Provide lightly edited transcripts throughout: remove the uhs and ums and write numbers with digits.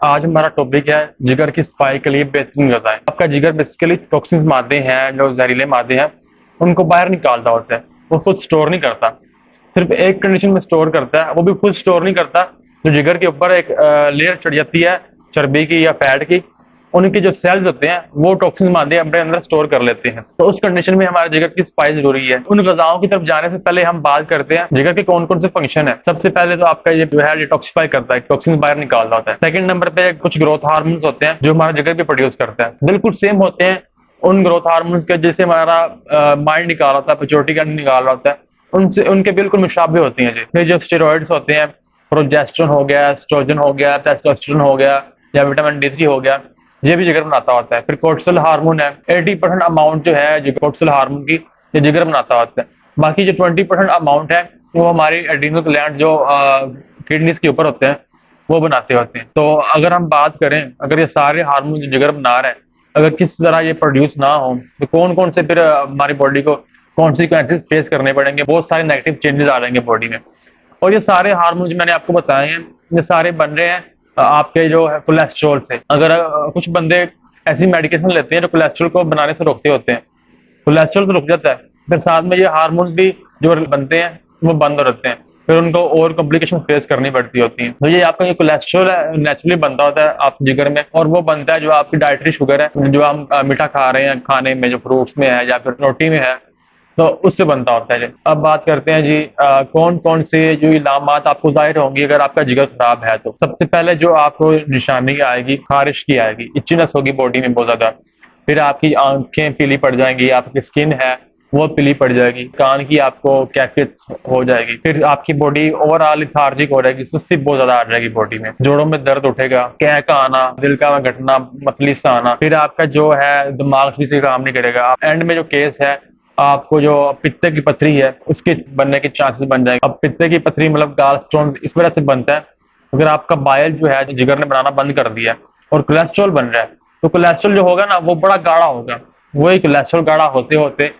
आज हमारा टॉपिक है जिगर की सफाई के लिए बेहतरीन ग़िज़ाएँ। आपका जिगर बेसिकली टॉक्सिन्स मादे हैं, जो जहरीले मादे हैं, उनको बाहर निकालता होता है। वो खुद स्टोर नहीं करता। सिर्फ़ एक कंडीशन में स्टोर करता है, वो भी खुद स्टोर नहीं करता। जो जिगर के ऊपर एक लेयर चढ़ जाती है चर्बी की या फैट की, उनके जो सेल्स होते हैं, वो टॉक्सिन मादे अपने अंदर स्टोर कर लेते हैं। तो उस कंडीशन में हमारे जिगर की सफाई ज़रूरी है। उन ग़िज़ाओं की तरफ जाने से पहले हम बात करते हैं जिगर के कौन-कौन से फंक्शन हैं। सबसे पहले तो आपका ये जो है डिटॉक्सिफाई करता है, टॉक्सिन बाहर निकाल रहा होता है। सेकंड नंबर पे कुछ ग्रोथ हार्मोन्स होते हैं, जो हमारा जिगर भी प्रोड्यूस करता है। बिल्कुल सेम होते हैं उन ग्रोथ हार्मोन्स के जैसे हमारा माइंड निकाल रहा होता है, पिट्यूटरी ग्लैंड निकाल रहा होता है, उनसे उनके बिल्कुल मुशाबिह होती हैं जी। फिर जो स्टेरॉइड्स होते हैं, प्रोजेस्टेरोन हो गया, एस्ट्रोजन हो गया, टेस्टोस्टेरोन हो गया या विटामिन डी3 हो गया, ये भी जिगर बनाता होता है। फिर कोर्टिसोल हार्मोन है, 80% अमाउंट जो है जो कोर्टिसोल हार्मोन की, ये जिगर बनाता होता है। बाकी जो 20% अमाउंट है, वो हमारी एड्रीनल ग्लैंड जो किडनीज के ऊपर होते हैं, वो बनाते होते हैं। तो अगर हम बात करें, अगर ये सारे हार्मोन जो जिगर बना रहे हैं, अगर किसी तरह ये प्रोड्यूस ना हो, तो कौन-कौन से फिर हमारी बॉडी को कॉन्सिक्वेंसेस फेस करने पड़ेंगे, बहुत सारे नेगेटिव चेंजेस आ जाएंगे बॉडी में। और ये सारे हार्मोन जो मैंने आपको बताए हैं, ये सारे बन रहे हैं आपके जो है कोलेस्ट्रॉल से। अगर कुछ बंदे ऐसी मेडिकेशन लेते हैं जो कोलेस्ट्रॉल को बनाने से रोकते होते हैं, कोलेस्ट्रॉल तो रुक जाता है, फिर साथ में ये हार्मोन्स भी जो बनते हैं वो बंद हो जाते हैं, फिर उनको और कॉम्प्लिकेशन फेस करनी पड़ती होती हैं। तो ये आपका जो कोलेस्ट्रॉल है नेचुरली बनता होता है आप जिगर में, और वो बनता है जो आपकी डाइटरी शुगर है, जो हम मीठा खा रहे हैं खाने में, जो फ्रूट्स में है या फिर रोटी में है, तो उससे बनता होता है जी। अब बात करते हैं जी कौन-कौन से जो इलामात आपको ज़ाहिर होंगी अगर आपका जिगर खराब है तो। सबसे पहले जो आपको निशानी आएगी, ख़ारिश की आएगी, इचीनेस होगी बॉडी में बहुत ज़्यादा। फिर आपकी आँखें पीली पड़ जाएँगी, आपकी स्किन है वो पीली पड़ जाएगी, कान की आपको कैफियत हो जाएगी, फिर आपकी बॉडी ओवरऑल लेथार्जिक हो जाएगी, सुस्ती बहुत ज़्यादा आ जाएगी बॉडी में, जोड़ों में दर्द उठेगा, कैं का आना, दिल का घटना, मतली सा आना, फिर आपका जो है दिमाग सही से काम नहीं करेगा। एंड में जो केस है, आपको जो पित्ते की पथरी है उसके बनने के चांसेस बन जाएंगे। अब पित्ते की पथरी मतलब गाल स्टोन इस वजह से बनता है, अगर आपका बाइल जो है जिगर ने बनाना बंद कर दिया और कोलेस्ट्रॉल बन रहा है, तो कोलेस्ट्रॉल जो होगा ना वो बड़ा गाढ़ा होगा। वही कोलेस्ट्रॉल गाढ़ा होते होते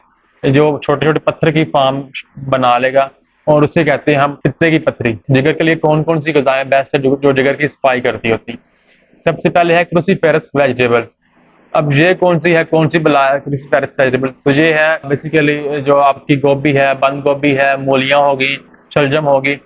जो छोटे छोटे पत्थर की फॉर्म बना लेगा, और उसे कहते हैं हम पित्ते की पथरी। जिगर के लिए कौन कौन सी ग़िज़ाएं बेस्ट है जो जिगर की सफाई करती होती? सबसे पहले है क्रूसीफेरस वेजिटेबल्स। अब ये कौन सी है, कौन सी बला है क्रूसीफेरस वेजिटेबल्स? तो ये है बेसिकली जो आपकी गोभी है, बंद गोभी है, मूलियां होगी, शलजम होगी,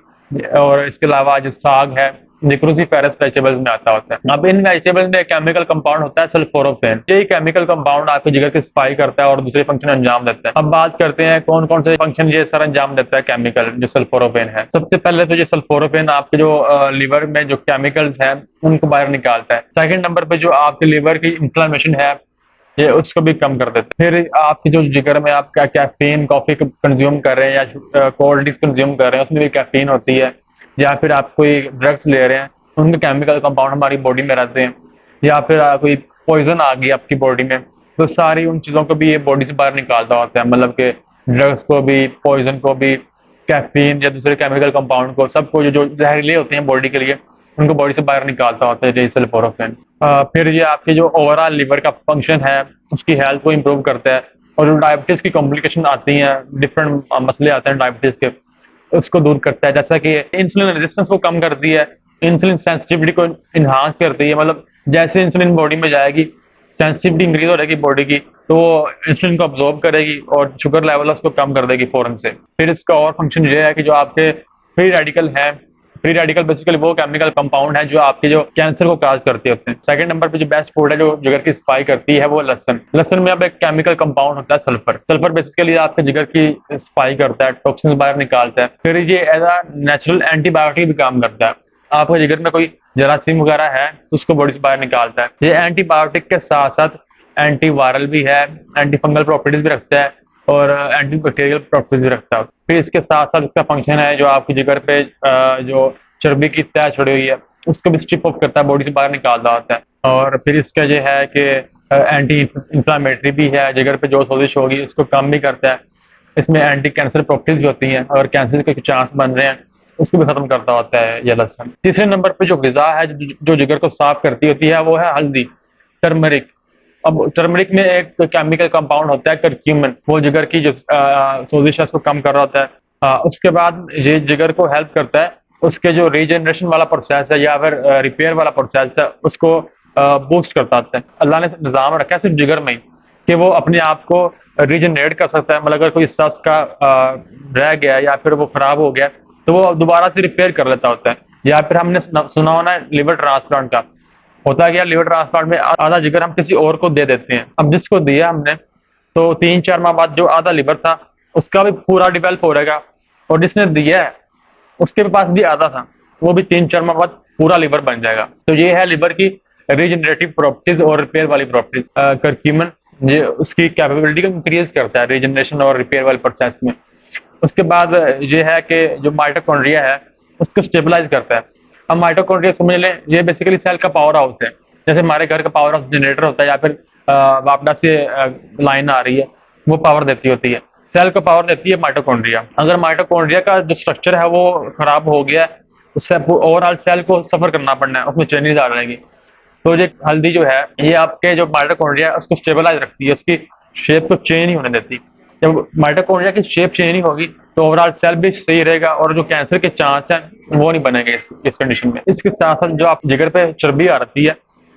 और इसके अलावा जो साग है, ये क्रूसीफेरस वेजिटेबल्स में आता होता है। अब इन वेजिटेबल्स में केमिकल कंपाउंड होता है सल्फोराफेन। ये केमिकल कंपाउंड आपके जिगर की सफाई करता है और दूसरे फंक्शन अंजाम देता है। अब बात करते हैं कौन कौन से फंक्शन ये सर अंजाम देता है केमिकल जो सल्फोराफेन है। सबसे पहले तो ये सल्फोराफेन आपके जो लिवर में जो केमिकल्स है उनको बाहर निकालता है। सेकंड नंबर पे जो आपके लिवर की इंफ्लेमेशन है, ये उसको भी कम कर देते हैं। फिर आपकी जो जिगर में आप कैफीन कॉफी कंज्यूम कर रहे हैं या कोल्ड ड्रिंक्स कंज्यूम कर रहे हैं, उसमें भी कैफीन होती है, या फिर आप कोई ड्रग्स ले रहे हैं, उनके केमिकल कंपाउंड हमारी बॉडी में रहते हैं, या फिर कोई पॉइजन आ गई आपकी बॉडी में, तो सारी उन चीज़ों को भी ये बॉडी से बाहर निकालता होता है। मतलब कि ड्रग्स को भी, पॉइजन को भी, कैफीन या दूसरे केमिकल कंपाउंड को, सबको जो जहरीले होते हैं बॉडी के लिए, उनको बॉडी से बाहर निकालता होता है जैसे सल्फोराफेन। फिर ये आपकी जो ओवरऑल लिवर का फंक्शन है उसकी हेल्थ को इम्प्रूव करता है, और जो डायबिटीज की कॉम्प्लिकेशन आती हैं, डिफरेंट मसले आते हैं डायबिटीज के, उसको दूर करता है। जैसा कि इंसुलिन रेजिस्टेंस को कम करती है, इंसुलिन सेंसिटिविटी को इन्हांस करती है। मतलब जैसे इंसुलिन बॉडी में जाएगी, सेंसिटिविटी इंक्रीज हो जाएगी बॉडी की, तो वो इंसुलिन को अब्सॉर्ब करेगी और शुगर लेवल उसको कम कर देगी फौरन से। फिर इसका और फंक्शन ये है कि जो आपके फ्री रेडिकल है, फ्री रेडिकल बेसिकली वो केमिकल कंपाउंड है जो आपके जो कैंसर को काज करते होते हैं। सेकंड नंबर पे जो बेस्ट फूड है जो जिगर की सफाई करती है वो लहसुन। लहसुन में अब एक केमिकल कंपाउंड होता है सल्फर। सल्फर बेसिकली आपके जिगर की सफाई करता है, टॉक्सिन्स बाहर निकालता है। फिर ये एज अ नेचुरल एंटीबायोटिक भी काम करता है। आपके जिगर में कोई जरासीम वगैरह है तो उसको बॉडी से बाहर निकालता है। ये एंटीबायोटिक के साथ साथ एंटी वायरल भी है, एंटी फंगल प्रॉपर्टीज भी रखता है, और एंटी बैक्टीरियल प्रॉपर्टीज भी रखता है। फिर इसके साथ साथ इसका फंक्शन है जो आपकी जिगर पे जो चर्बी की तह छड़ी हुई है उसको भी स्ट्रिप ऑफ करता है, बॉडी से बाहर निकालता होता है। और फिर इसका जो है कि एंटी इंफ्लामेटरी भी है, जिगर पे जो सोजिश होगी उसको कम भी करता है। इसमें एंटी कैंसर प्रॉपर्टीज भी होती हैं, और कैंसर के चांस बन रहे हैं उसको भी खत्म करता होता है ये लहसुन। तीसरे नंबर पे जो ग़िज़ा है जो जिगर को साफ करती होती है वो है हल्दी, टर्मरिक। अब टर्मरिक में एक केमिकल कंपाउंड होता है करक्यूमिन, वो जिगर की जो सोजिश है उसको कम कर रहा होता है। उसके बाद ये जिगर को हेल्प करता है उसके जो रीजनरेशन वाला प्रोसेस है या फिर रिपेयर वाला प्रोसेस है उसको बूस्ट करता है। अल्लाह ने निज़ाम रखा है सिर्फ जिगर में ही कि वो अपने आप को रीजनरेट कर सकता है। मतलब अगर कोई हिस्सा उसका रह गया या फिर वो खराब हो गया तो वो दोबारा से रिपेयर कर लेता होता है। या फिर हमने सुना होना है लिवर ट्रांसप्लांट का। होता है क्या, लिवर ट्रांसप्लांट में आधा जिगर हम किसी और को दे देते हैं। अब जिसको दिया हमने तो 3-4 माह बाद जो आधा लिवर था उसका भी पूरा डिवेल्प हो रहेगा, और जिसने दिया है उसके पास भी आधा था, वो भी 3-4 माह बाद पूरा लिवर बन जाएगा। तो ये है लिवर की रीजनरेटिव प्रॉपर्टीज और रिपेयर वाली प्रॉपर्टीज। करक्यूमिन ये उसकी कैपेबिलिटी को इंक्रीज करता है रीजनरेशन और रिपेयर वाले प्रोसेस में। उसके बाद ये है कि जो माइटोकॉन्ड्रिया है उसको स्टेबलाइज करता है। हम माइटोकॉन्ड्रिया समझ लें, ये बेसिकली सेल का पावर हाउस है। जैसे हमारे घर का पावर हाउस जनरेटर होता है या फिर वापडा से लाइन आ रही है, वो पावर देती होती है। सेल को पावर देती है माइटोकॉन्ड्रिया। अगर माइटोकॉन्ड्रिया का जो स्ट्रक्चर है वो खराब हो गया है, उससे ओवरऑल सेल को सफर करना पड़ना है, उसमें चेंजेस आ जाएंगी। तो ये हल्दी जो है ये आपके जो माइटोकॉन्ड्रिया है उसको स्टेबलाइज रखती है, उसकी शेप को चेंज नहीं होने देती। जब माइटोकॉन्ड्रिया की शेप चेंज नहीं होगी तो ओवरऑल सेल भी सही रहेगा और जो कैंसर के चांस हैं वो नहीं बनेंगे इस कंडीशन में। इसके साथ साथ जो आप जिगर पे चर्बी आ रही है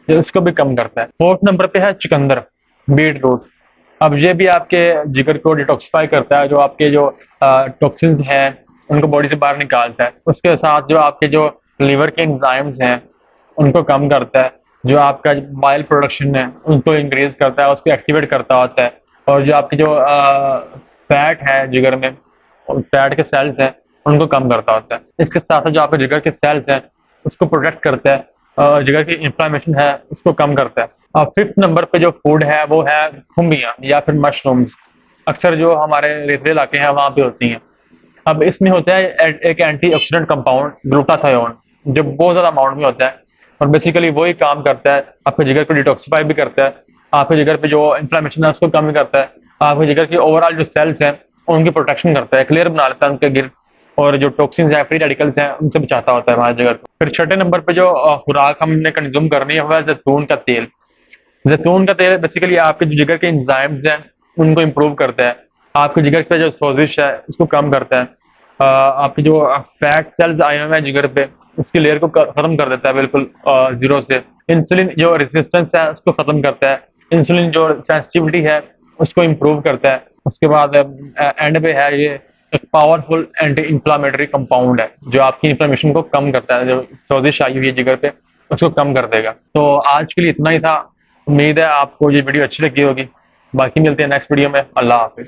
ये उसको भी कम करता है। 4th नंबर पे है चुकंदर, बीट रूट। अब ये भी आपके जिगर को डिटॉक्सिफाई करता है, जो आपके जो टॉक्सिन्स हैं उनको बॉडी से बाहर निकालता है। उसके साथ जो आपके जो लीवर के एंजाइम्स हैं उनको कम करता है। जो आपका बाइल प्रोडक्शन है उनको इंक्रीज करता है, उसको एक्टिवेट करता होता है। और जो आपकी जो फैट है जिगर में, फैट के सेल्स हैं उनको कम करता होता है। इसके साथ साथ जो आपके जिगर के सेल्स हैं उसको प्रोटेक्ट करता है, जिगर की इंफ्लामेशन है उसको कम करता है। अब 5th नंबर पे जो फूड है वो है खुम्बियाँ या फिर मशरूम्स। अक्सर जो हमारे रेतले इलाके हैं वहाँ पे होती हैं। अब इसमें होता है एक एंटीऑक्सीडेंट कंपाउंड ग्लूटाथायोन, जो बहुत ज्यादा अमाउंट में होता है और बेसिकली वही काम करता है, आपके जिगर को डिटॉक्सिफाई भी करता है, आपके जिगर पे जो इन्फ्लेमेशन है उसको कम भी करता है, आपके जिगर की ओवरऑल जो सेल्स हैं उनकी प्रोटेक्शन करता है, क्लियर बना लेता है उनके गिर, और जो टॉक्सिन्स हैं फ्री रेडिकल्स हैं उनसे बचाता होता है हमारे जिगर को। फिर 6ठे नंबर पे जो खुराक हमने कंज्यूम करनी है वह है जैतून का तेल। जैतून का तेल बेसिकली आपके जो जिगर के एंजाइम्स हैं उनको इम्प्रूव करता है, आपके जिगर पे जो सोजिश है उसको कम करता है, आपके जो फैट सेल्स आए हुए हैं जिगर पे उसकी लेयर को खत्म कर देता है बिल्कुल जीरो से। इंसुलिन जो रेजिस्टेंस है उसको खत्म करता है, इंसुलिन जो सेंसिटिविटी है उसको इम्प्रूव करता है। उसके बाद एंड पे है ये एक पावरफुल एंटी इंफ्लामेटरी कंपाउंड है जो आपकी इंफ्लेमेशन को कम करता है, जो सोजिश आई हुई है जिगर पे उसको कम कर देगा। तो आज के लिए इतना ही था। उम्मीद है आपको ये वीडियो अच्छी लगी होगी। बाकी मिलते हैं नेक्स्ट वीडियो में। अल्लाह हाफिज।